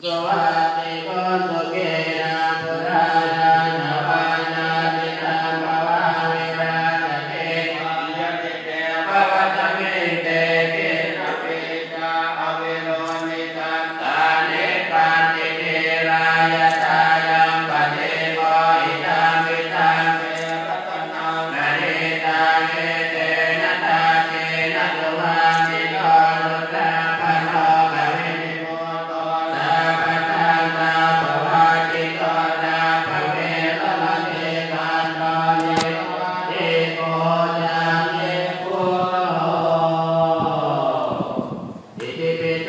สุวัติโกสุขีนาปุราณานาปานาติตังภวาวิราชเตยะติเตภวะตมิเตกินปิจาอวิโรนิตังตานิปันติเนรายตายังปฏิโมหิตังวิตังเวรตนังมณิตังเอเตนะตาเตนะตุมามิโนนุตตะภะโนภะวินิโมโตสัพพะทังนาภวะติโตนาภเวรมณีกันโนนิติโกจังเยปุโตอิติปิโส